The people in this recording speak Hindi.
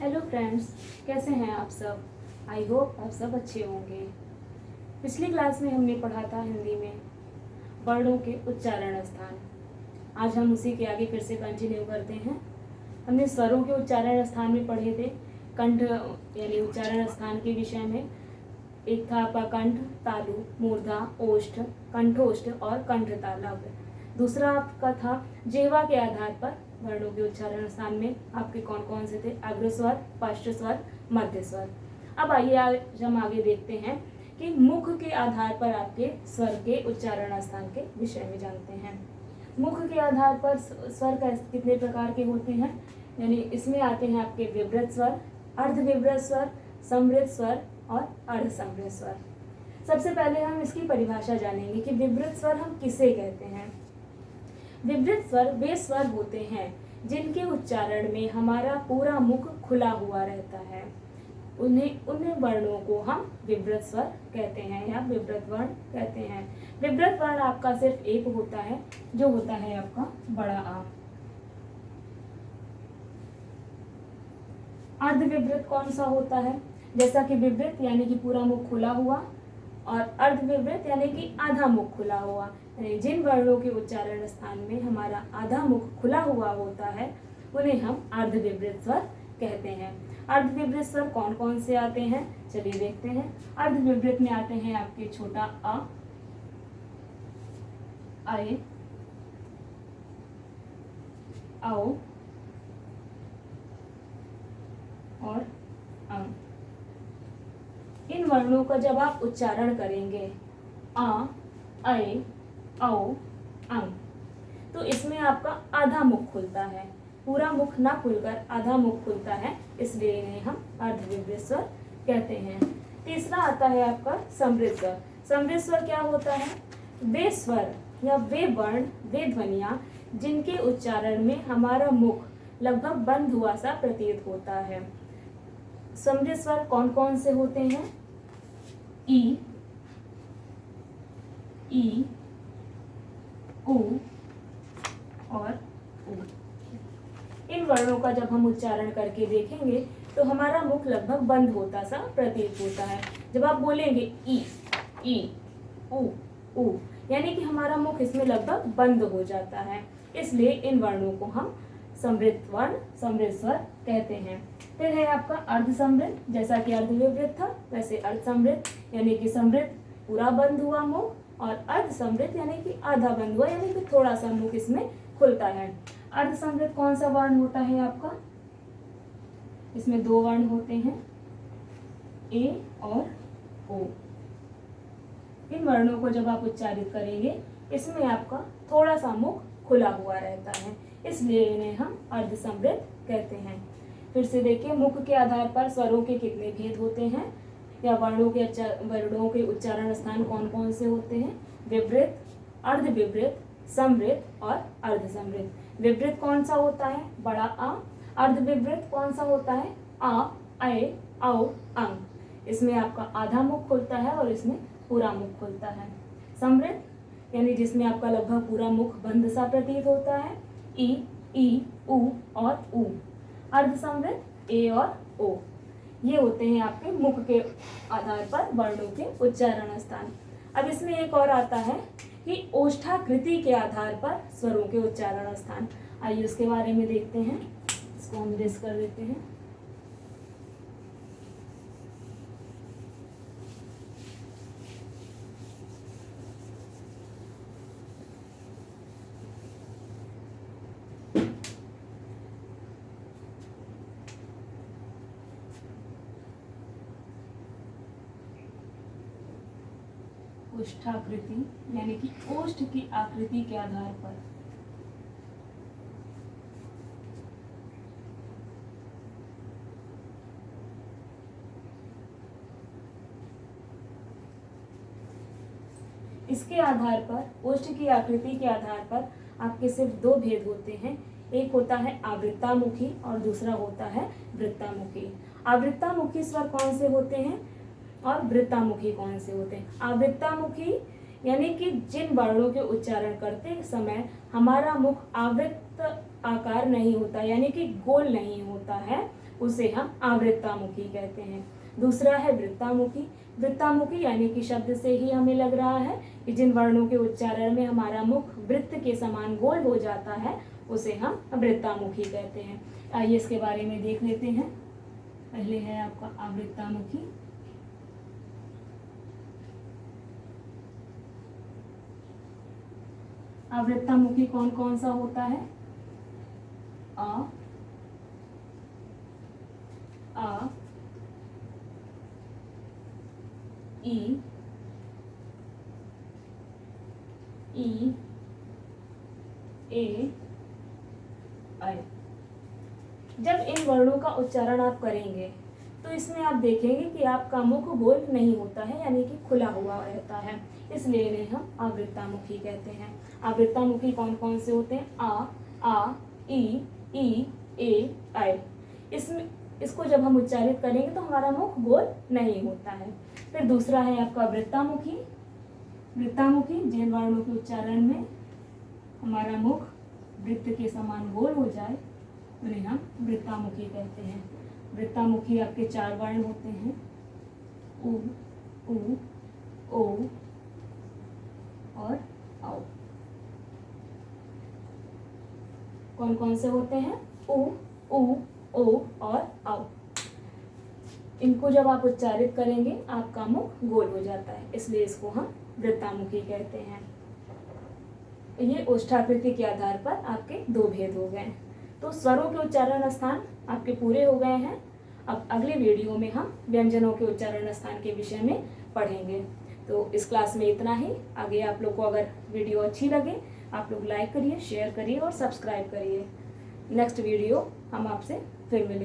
हेलो फ्रेंड्स, कैसे हैं आप सब। आई होप आप सब अच्छे होंगे। पिछली क्लास में हमने पढ़ा था हिंदी में वर्णों के उच्चारण स्थान। आज हम उसी के आगे फिर से कंटिन्यू करते हैं। हमने स्वरों के उच्चारण स्थान में पढ़े थे, कंठ यानी उच्चारण स्थान के विषय में। एक था आपका कंठ, तालु, मूर्धा, ओष्ठ, कंठोष्ठ और कंठतालव्य। दूसरा आपका था जिह्वा के आधार पर वर्णों के उच्चारण स्थान में आपके कौन कौन से थे, अग्र स्वर, पश्च स्वर, मध्य स्वर। अब आइए आज हम आगे देखते हैं कि मुख के आधार पर आपके स्वर के उच्चारण स्थान के विषय में जानते हैं। मुख के आधार पर स्वर कितने प्रकार के होते हैं, यानी इसमें आते हैं आपके विवृत स्वर, अर्धविवृत स्वर, समृद्ध स्वर और अर्धसमृद्ध स्वर। सबसे पहले हम इसकी परिभाषा जानेंगे कि विवृत स्वर हम किसे कहते हैं। विवृत स्वर वे स्वर होते हैं जिनके उच्चारण में हमारा पूरा मुख खुला हुआ रहता है। उन्हें वर्णों को हम विवृत स्वर कहते हैं या विवृत वर्ण कहते हैं। विवृत वर्ण आपका सिर्फ एक होता है, जो होता है आपका बड़ा आ। अर्धविवृत कौन सा होता है, जैसा कि विवृत यानी कि पूरा मुख खुला हुआ और अर्धविवृत यानी कि आधा मुख खुला हुआ। यानी जिन वर्णों के उच्चारण स्थान में हमारा आधा मुख खुला हुआ होता है उन्हें हम अर्धविवृत स्वर कहते हैं। अर्धविवृत स्वर कौन कौन से आते हैं, चलिए देखते हैं। अर्धविवृत में आते हैं आपके छोटा अ, आए, आओ और अं। इन वर्णों का जब आप उच्चारण करेंगे आ, ऐ, औ, अं, तो इसमें आपका आधा मुख खुलता है, पूरा मुख ना खुलकर आधा मुख खुलता है, इसलिए इन्हें हम अर्धविवृत स्वर कहते हैं। तीसरा आता है आपका समृद्ध स्वर। समृद्ध स्वर क्या होता है, वे स्वर या वे वर्ण, वे ध्वनियां जिनके उच्चारण में हमारा मुख लगभग बंद हुआ सा प्रतीत होता है। समृद्ध स्वर कौन कौन से होते हैं, ई, उ और उ। इन वर्णों का जब हम उच्चारण करके देखेंगे तो हमारा मुख लगभग बंद होता सा प्रतीत होता है। जब आप बोलेंगे ई, उ, यानी कि हमारा मुख इसमें लगभग बंद हो जाता है, इसलिए इन वर्णों को हम समृद्ध वर्ण, समृद्ध स्वर कहते हैं। फिर है आपका अर्धसमृद्ध, जैसा कि अर्धविवृत था वैसे अर्धसमृद्ध यानी कि समृद्ध पूरा बंद हुआ मुख और अर्धसमृद्ध यानी कि आधा बंद हुआ, यानी कि थोड़ा सा मुख इसमें खुलता है। अर्धसमृद्ध कौन सा वर्ण होता है आपका, इसमें दो वर्ण होते हैं, ए और ओ। इन वर्णों को जब आप उच्चारित करेंगे इसमें आपका थोड़ा सा मुख खुला हुआ रहता है, इसलिए इन्हें हम अर्धसमृद्ध कहते हैं। फिर से देखिए, मुख के आधार पर स्वरों के कितने भेद होते हैं या वर्णों के उच्चारण स्थान कौन कौन से होते हैं, विवृत, अर्धविवृत, समृद्ध और अर्धसमृद्ध। विवृत कौन सा होता है, बड़ा आ। अर्धविवृत कौन सा होता है, आ, ऐ, औ, अं। इसमें आपका आधा मुख खुलता है और इसमें पूरा मुख खुलता है। समृद्ध यानी जिसमें आपका लगभग पूरा मुख बंद सा प्रतीत होता है, ई, उ और उ। अर्धसमृद्ध ए और ओ। ये होते हैं आपके मुख के आधार पर वर्णों के उच्चारण स्थान। अब इसमें एक और आता है कि ओष्ठाकृति के आधार पर स्वरों के उच्चारण स्थान। आइए उसके बारे में देखते हैं, इसको हम लिस्ट कर देते हैं। ओष्ठाकृति यानी कि ओष्ठ की आकृति के आधार पर इसके आधार पर, ओष्ठ की आकृति के आधार पर आपके सिर्फ दो भेद होते हैं। एक होता है आवृत्तामुखी और दूसरा होता है वृत्तामुखी। आवृत्तामुखी स्वर कौन से होते हैं और वृत्तामुखी कौन से होते हैं। आवृत्तामुखी यानी कि जिन वर्णों के उच्चारण करते समय हमारा मुख आवृत्त आकार नहीं होता, यानी कि गोल नहीं होता है, उसे हम आवृत्तामुखी कहते हैं। दूसरा है वृत्तामुखी। वृत्तामुखी यानी कि शब्द से ही हमें लग रहा है कि जिन वर्णों के उच्चारण में हमारा मुख वृत्त के समान गोल हो जाता है उसे हम वृत्तामुखी कहते हैं। आइए इसके बारे में देख लेते हैं। पहले है आपका आवृत्तामुखी। आवृत्तामुखी कौन कौन सा होता है? आ ई ए ऐ। जब इन वर्णों का उच्चारण आप करेंगे तो इसमें आप देखेंगे कि आपका मुख गोल नहीं होता है, यानी कि खुला हुआ रहता है, इसलिए इन्हें हम आवृत्तामुखी कहते हैं। आवृत्तामुखी कौन कौन से होते हैं? आ ई ए ऐ। इसको जब हम उच्चारित करेंगे तो हमारा मुख गोल नहीं होता है। फिर दूसरा है आपका वृत्तामुखी। वृत्तामुखी जिन वर्णों के उच्चारण में हमारा मुख वृत्त के समान गोल हो जाए उन्हें हम वृत्तामुखी कहते हैं। वृत्तामुखी आपके 4 वर्ण होते हैं, उ ओ और औ। कौन कौन से होते हैं? उ ओ और औ। इनको जब आप उच्चारित करेंगे आपका मुख गोल हो जाता है, इसलिए इसको हम वृत्तामुखी कहते हैं। ये ओष्ठाकृति के आधार पर आपके 2 भेद हो गए। तो स्वरों के उच्चारण स्थान आपके पूरे हो गए हैं। अब अगले वीडियो में हम व्यंजनों के उच्चारण स्थान के विषय में पढ़ेंगे। तो इस क्लास में इतना ही। आगे आप लोग को अगर वीडियो अच्छी लगे आप लोग लाइक करिए, शेयर करिए और सब्सक्राइब करिए। नेक्स्ट वीडियो हम आपसे फिर मिलेंगे।